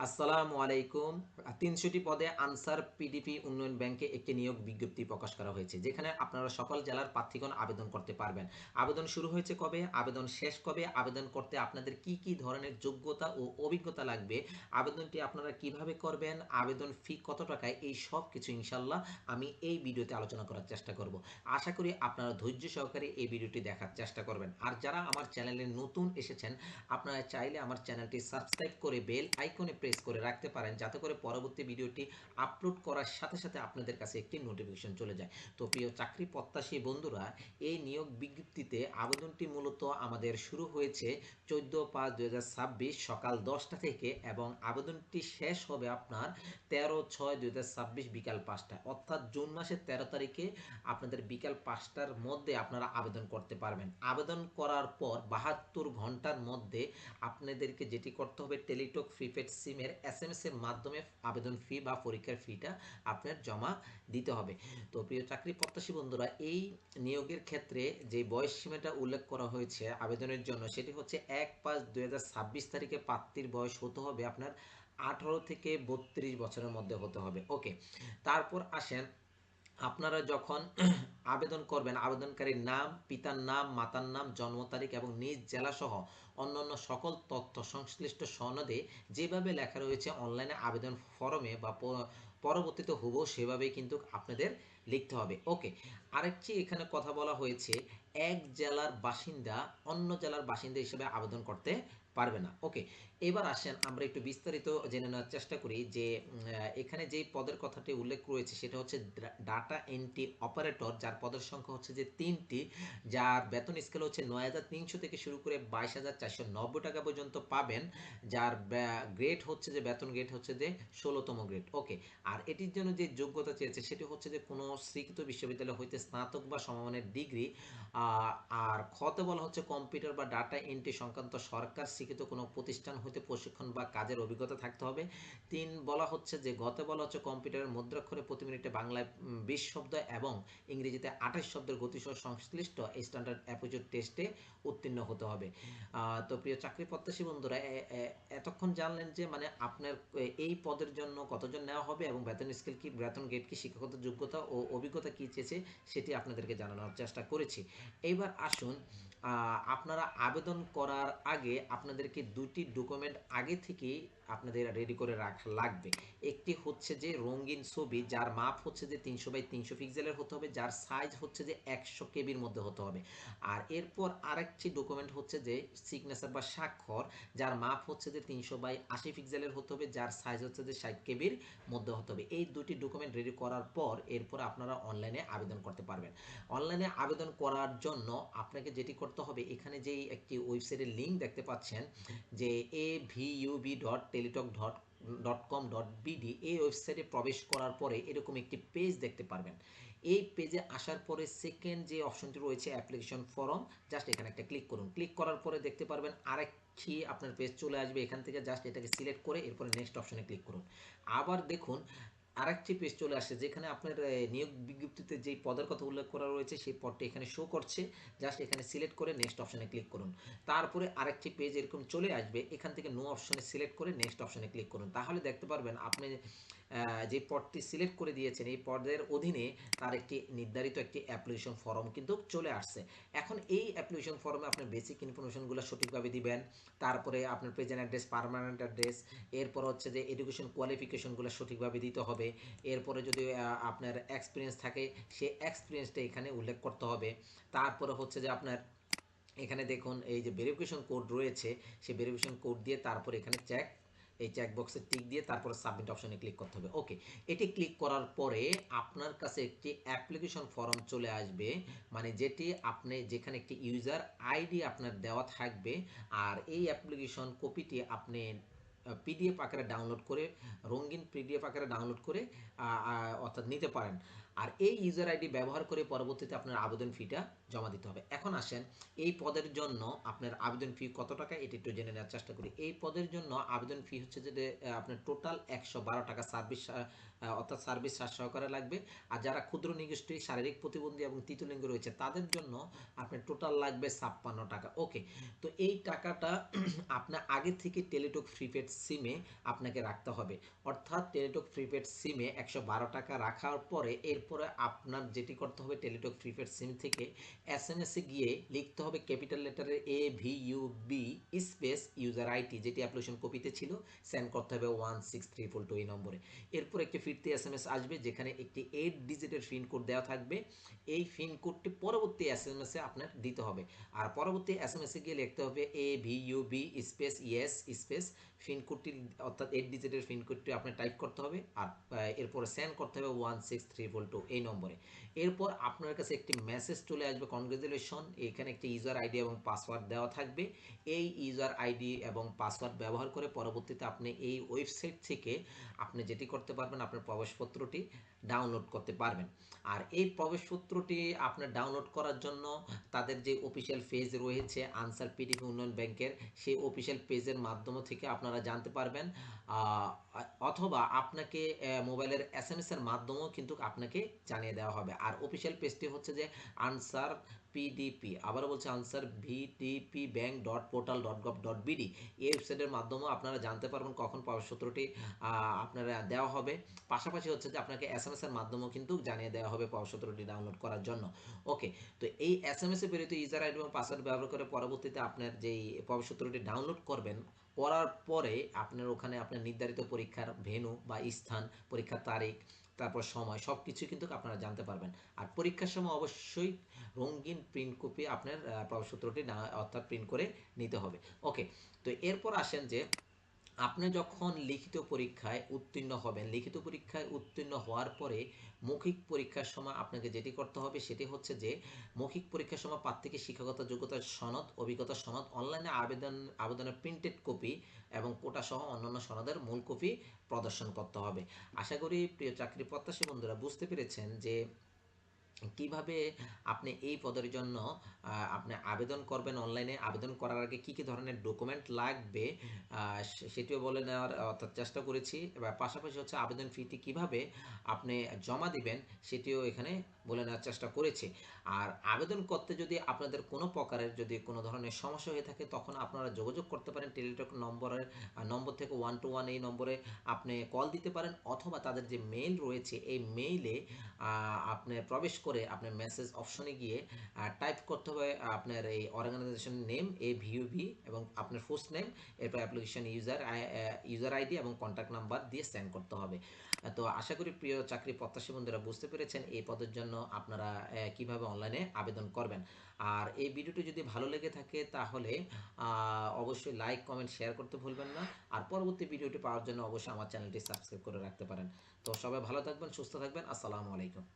আসসালামু আলাইকুম। ৩০০টি পদে আনসার পিডিপি উন্নয়ন ব্যাংকে একটি নিয়োগ বিজ্ঞপ্তি প্রকাশ করা হয়েছে, যেখানে আপনারা সকল জেলার প্রার্থীগণ আবেদন করতে পারবেন। আবেদন শুরু হয়েছে কবে, আবেদন শেষ কবে, আবেদন করতে আপনাদের কি কি ধরনের যোগ্যতা ও অভিজ্ঞতা লাগবে, আবেদনটি আপনারা কিভাবে করবেন, আবেদন ফি কত টাকায়, এই সব কিছু ইনশাল্লাহ আমি এই ভিডিওতে আলোচনা করার চেষ্টা করব। আশা করি আপনারা ধৈর্য সহকারে এই ভিডিওটি দেখার চেষ্টা করবেন। আর যারা আমার চ্যানেলে নতুন এসেছেন, আপনারা চাইলে আমার চ্যানেলটি সাবস্ক্রাইব করে বেল আইকনে প্রেস করে রাখতে পারেন, যাতে করে পরবর্তী ভিডিওটি আপলোড করার সাথে সাথে আপনাদের কাছে একটি নোটিফিকেশন চলে যায়। তো প্রিয় চাকরি প্রত্যাশী বন্ধুরা, এই নিয়োগ বিজ্ঞপ্তিতে আবেদনটি মূলত আমাদের শুরু হয়েছে 14/5/2026 সকাল 10টা থেকে, এবং আবেদনটি শেষ হবে আপনার 13/6/2026 বিকাল 5টায়, অর্থাৎ জুন মাসের 13 তারিখে আপনাদের বিকাল 5টার মধ্যে আপনারা আবেদন করতে পারবেন। আবেদন করার পর 72 ঘন্টার মধ্যে আপনাদেরকে যেটি করতে হবে, টেলিটক প্রিপেড সিমের SMS এর মাধ্যমে আবেদন ফি বা পরীক্ষার ফিটা আপনার জমা দিতে হবে। তো প্রিয় চাকরি প্রত্যাশী বন্ধুরা, এই নিয়োগের ক্ষেত্রে যে বয়স সীমাটা উল্লেখ করা হয়েছে আবেদনের জন্য, সেটি হচ্ছে 1/5/2026 তারিখে প্রার্থীর বয়স হতে হবে আপনার 18 থেকে 32 বছরের মধ্যে হতে হবে। ওকে, তারপর আসেন, আপনারা যখন আবেদন করবেন, আবেদনকারীর নাম, পিতার নাম, মাতার নাম, জন্ম তারিখ এবং নিজ জেলাসহ অন্যান্য সকল তথ্য সংশ্লিষ্ট সনদে যেভাবে লেখা রয়েছে অনলাইনে আবেদন ফরমে বা পরবর্তীতে হুবহু সেভাবেই কিন্তু আপনাদের লিখতে হবে। ওকে, আরেকটি এখানে কথা বলা হয়েছে, এক জেলার বাসিন্দা অন্য জেলার বাসিন্দা হিসেবে আবেদন করতে পারবে না। ওকে, এবার আসেন আমরা একটু বিস্তারিত জেনে নেওয়ার চেষ্টা করি যে এখানে যেই পদের কথাটি উল্লেখ রয়েছে সেটা হচ্ছে ডাটা এন্ট্রি অপারেটর, যার পদের সংখ্যা হচ্ছে যে 3টি, যার বেতন স্কেল হচ্ছে 9,300 থেকে শুরু করে 22,490 টাকা পর্যন্ত পাবেন, যার গ্রেড হচ্ছে যে বেতন গ্রেড হচ্ছে যে 16তম গ্রেড। ওকে, আর এটির জন্য যে যোগ্যতা চেয়েছে সেটি হচ্ছে যে কোনো স্বীকৃত বিশ্ববিদ্যালয় হইতে স্নাতক বা সমমানের ডিগ্রি, আর খতে বলা হচ্ছে কম্পিউটার বা ডাটা এন্ট্রি সংক্রান্ত সরকার স্বীকৃত কোনো প্রতিষ্ঠান হইতে প্রশিক্ষণ বা কাজের অভিজ্ঞতা থাকতে হবে। 3 বলা হচ্ছে যে গতে বলা হচ্ছে কম্পিউটারের মুদ্রাক্ষরে প্রতি মিনিটে বাংলায় 20 শব্দ এবং ইংরেজিতে 28 শব্দের গতিসহ সংশ্লিষ্ট স্ট্যান্ডার্ড অ্যাপটিটিউড টেস্টে উত্তীর্ণ হতে হবে। তো প্রিয় চাকরি প্রত্যাশী বন্ধুরা, এতক্ষণ জানলেন যে মানে আপনার এই পদের জন্য কতজন নেওয়া হবে এবং বেতন স্কেল কি, বেতন গেট কি, শিক্ষাগত যোগ্যতা ও অভিজ্ঞতা কি চেয়েছে সেটি আপনাদেরকে জানানোর চেষ্টা করেছি। এইবার আসুন, আপনারা আবেদন করার আগে আপনাদেরকে দুটি ডকুমেন্ট আগে থেকেই আপনাদের রেডি করে রাখা লাগবে। একটি হচ্ছে যে রঙিন ছবি, যার মাপ হচ্ছে যে 300x300 পিক্সেলের হতে হবে, যার সাইজ হচ্ছে যে 100 কেবির মধ্যে হতে হবে। আর এরপর আরেকটি ডকুমেন্ট হচ্ছে যে সিগনেচার বা স্বাক্ষর, যার মাপ হচ্ছে যে 300x80 পিক্সেলের হতে হবে, যার সাইজ হচ্ছে যে 60 কেবির মধ্যে হতে হবে। এই দুটি ডকুমেন্ট রেডি করার পর এরপর আপনারা অনলাইনে আবেদন করতে পারবেন। অনলাইনে আবেদন করার জন্য আপনাকে যেটি করতে হবে, এখানে যেই একটি ওয়েবসাইটের লিঙ্ক দেখতে পাচ্ছেন যে avub.teletalk.com.bd, এই ওয়েবসাইটে প্রবেশ করার পরে এরকম একটি পেজ দেখতে পারবেন। এই পেজে আসার পরে সেকেন্ড যে অপশনটি রয়েছে অ্যাপ্লিকেশন ফর্ম, জাস্ট এখানে একটা ক্লিক করুন। ক্লিক করার পরে দেখতে পারবেন আরেকটি আপনার পেজ চলে আসবে, এখান থেকে জাস্ট এটাকে সিলেক্ট করে এরপরে নেক্সট অপশনে ক্লিক করুন। আবার দেখুন আরেকটি পেজ চলে আসে, যেখানে আপনার নিয়োগ বিজ্ঞপ্তিতে যেই পদের কথা উল্লেখ করা রয়েছে সেই পদটি এখানে শো করছে, জাস্ট এখানে সিলেক্ট করে নেক্সট অপশনে ক্লিক করুন। তারপরে আরেকটি পেজ এরকম চলে আসবে, এখান থেকে নো অপশনে সিলেক্ট করে নেক্সট অপশনে ক্লিক করুন। তাহলে দেখতে পারবেন আপনি যে পদটি সিলেক্ট করে দিয়েছেন এই পদের অধীনে তার একটি নির্ধারিত একটি অ্যাপ্লিকেশন ফর্ম কিন্তু চলে আসছে। এখন এই অ্যাপ্লিকেশন ফর্মে আপনার বেসিক ইনফরমেশনগুলো সঠিকভাবে দিবেন, তারপরে আপনার প্রেজেন্ট অ্যাড্রেস, পার্মানেন্ট অ্যাড্রেস, এরপর হচ্ছে যে এডুকেশন কোয়ালিফিকেশনগুলো সঠিকভাবে দিতে হবে। এরপরে যদি আপনার এক্সপিরিয়েন্স থাকে সেই এক্সপিরিয়েন্সটা এখানে উল্লেখ করতে হবে। তারপরে হচ্ছে যে আপনার এখানে দেখুন এই যে ভেরিফিকেশন কোড রয়েছে, সেই ভেরিফিকেশন কোড দিয়ে তারপর এখানে এই চেক বক্সে টিক দিয়ে তারপরে সাবমিট অপশনে ক্লিক করতে হবে। ওকে, এটি ক্লিক করার পরে আপনার কাছে একটি অ্যাপ্লিকেশন ফর্ম চলে আসবে, মানে যেটি আপনি যেখানে একটি ইউজার আইডি আপনার দেওয়া থাকবে, আর এই অ্যাপ্লিকেশন কপিটি আপনি পিডিএফ আকারে ডাউনলোড করে, রঙিন পিডিএফ আকারে ডাউনলোড করে অর্থাৎ নিতে পারেন। আর এই ইউজার আইডি ব্যবহার করে পরবর্তীতে আপনার আবেদন ফিটা জমা দিতে হবে। এখন আসেন এই পদের জন্য আপনার আবেদন ফি কত টাকা এটি একটু জেনে নেওয়ার চেষ্টা করি। এই পদের জন্য আবেদন ফি হচ্ছে যে আপনার টোটাল 112 টাকা সার্ভিস অর্থাৎ সার্ভিস চার্জ সহকারে লাগবে। আর যারা ক্ষুদ্র নিগোষ্ঠী, শারীরিক প্রতিবন্ধী এবং তৃতীয় লিঙ্গ রয়েছে তাদের জন্য আপনার টোটাল লাগবে 56 টাকা। ওকে, তো এই টাকাটা আপনার আগে থেকে টেলিটক প্রিপেড সিমে আপনাকে রাখতে হবে। অর্থাৎ টেলিটক প্রিপেড সিমে 112 টাকা রাখার পরে এরপরে আপনার যেটি করতে হবে, টেলিটক প্রিপেড সিম থেকে এসএমএসে গিয়ে লিখতে হবে ক্যাপিটাল লেটারে AVUB স্পেস ইউজার আইটি, যেটি অ্যাপ্লিকেশন কপিতে ছিল, সেন্ড করতে হবে 16342 এই নম্বরে। এরপর একটি ফিরতি এসএমএস আসবে যেখানে একটি 8 ডিজিটের পিন কোড দেওয়া থাকবে। এই পিন কোডটি পরবর্তী এসএমএসে আপনার দিতে হবে। আর পরবর্তী এসএমএসে গিয়ে লিখতে হবে AVUB space yes space pin কোডটি, অর্থাৎ 8 ডিজিটের পিন কোডটি আপনার টাইপ করতে হবে। আর এরপরে সেন্ড করতে হবে 16342 এই নম্বরে। এরপর আপনার কাছে একটি মেসেজ চলে আসবে, কনগ্রেচুলেশন, এখানে একটি ইউজার আইডি এবং পাসওয়ার্ড দেওয়া থাকবে। এই ইউজার আইডি এবং পাসওয়ার্ড ব্যবহার করে পরবর্তীতে আপনি এই ওয়েবসাইট থেকে আপনি যেটি করতে পারবেন, আপনার প্রবেশপত্রটি ডাউনলোড করতে পারবেন। আর এই প্রবেশপত্রটি আপনার ডাউনলোড করার জন্য তাদের যে অফিসিয়াল পেজ রয়েছে আনসার পিডিপি উন্নয়ন ব্যাংকের, সেই অফিসিয়াল পেজের মাধ্যম থেকে আপনারা জানতে পারবেন। অথবা আপনাকে মোবাইলের এসএমএস এর মাধ্যমেও কিন্তু আপনাকে জানিয়ে দেওয়া হবে। আর অফিসিয়াল পেজটি হচ্ছে যে আনসার পিডিপি, আবারও বলছে answer VDP bank dot portal dot gov dot BD, এই ওয়েবসাইটের মাধ্যমেও আপনারা জানতে পারবেন কখন প্রবেশপত্রটি আপনারা দেওয়া হবে। পাশাপাশি হচ্ছে যে আপনাকে এসএমএস এর মাধ্যমেও কিন্তু জানিয়ে দেওয়া হবে প্রবেশপত্রটি ডাউনলোড করার জন্য। ওকে, তো এই এসএমএস এ প্রেরিত ইউজার আইডি এবং পাসওয়ার্ড ব্যবহার করে পরবর্তীতে আপনার যেই প্রবেশপত্রটি ডাউনলোড করবেন, করার পরে আপনার ওখানে আপনার নির্ধারিত পরীক্ষার ভেন্যু বা স্থান, পরীক্ষার তারিখ, তারপর সময়, সব কিছু কিন্তু আপনারা জানতে পারবেন। আর পরীক্ষার সময় অবশ্যই রঙিন প্রিন্ট কপি আপনার প্রবেশপত্রটি অর্থাৎ প্রিন্ট করে নিতে হবে। ওকে, তো এরপর আসেন যে আপনি যখন লিখিত পরীক্ষায় উত্তীর্ণ হবেন, লিখিত পরীক্ষায় উত্তীর্ণ হওয়ার পরে মৌখিক পরীক্ষার সময় আপনাকে যেটি করতে হবে সেটি হচ্ছে যে মৌখিক পরীক্ষার সময় প্রার্থীকে শিক্ষাগত যোগ্যতার সনদ, অভিজ্ঞতা সনদ, অনলাইনে আবেদনের প্রিন্টেড কপি এবং কোটা সহ অন্যান্য সনদের মূল কপি প্রদর্শন করতে হবে। আশা করি প্রিয় চাকরি প্রত্যাশী বন্ধুরা বুঝতে পেরেছেন যে কিভাবে আপনি এই পদের জন্য আপনি আবেদন করবেন। অনলাইনে আবেদন করার আগে কি কি ধরনের ডকুমেন্ট লাগবে সেটিও বলে নেওয়ার অর্থাৎ চেষ্টা করেছি। এবার পাশাপাশি হচ্ছে আবেদন ফিটি কিভাবে আপনি জমা দিবেন সেটিও এখানে বলে নেওয়ার চেষ্টা করেছি। আর আবেদন করতে যদি আপনাদের কোনো প্রকারের যদি কোনো ধরনের সমস্যা হয়ে থাকে তখন আপনারা যোগাযোগ করতে পারেন টেলিটক নম্বর থেকে 121 এই নম্বরে আপনি কল দিতে পারেন, অথবা তাদের যে মেইল রয়েছে এই মেইলে আপনি প্রবেশ করে আপনার মেসেজ অপশনে গিয়ে টাইপ করতে হবে আপনার এই অর্গানাইজেশন নেম AVUB এবং আপনার ফার্স্ট নেম, এরপর অ্যাপ্লিকেশন ইউজার আইডি এবং কন্ট্যাক্ট নাম্বার দিয়ে সেন্ড করতে হবে। তো আশা করি প্রিয় চাকরি প্রত্যাশী বন্ধুরা বুঝতে পেরেছেন এই পদের জন্য আপনারা কিভাবে অনলাইনে আবেদন করবেন। আর এই ভিডিওটি যদি ভালো লেগে থাকে তাহলে অবশ্যই লাইক, কমেন্ট, শেয়ার করতে ভুলবেন না। আর পরবর্তী ভিডিওটি পাওয়ার জন্য অবশ্যই আমার চ্যানেলটি সাবস্ক্রাইব করে রাখতে পারেন। তো সবাই ভালো থাকবেন, সুস্থ থাকবেন। আসসালামু আলাইকুম।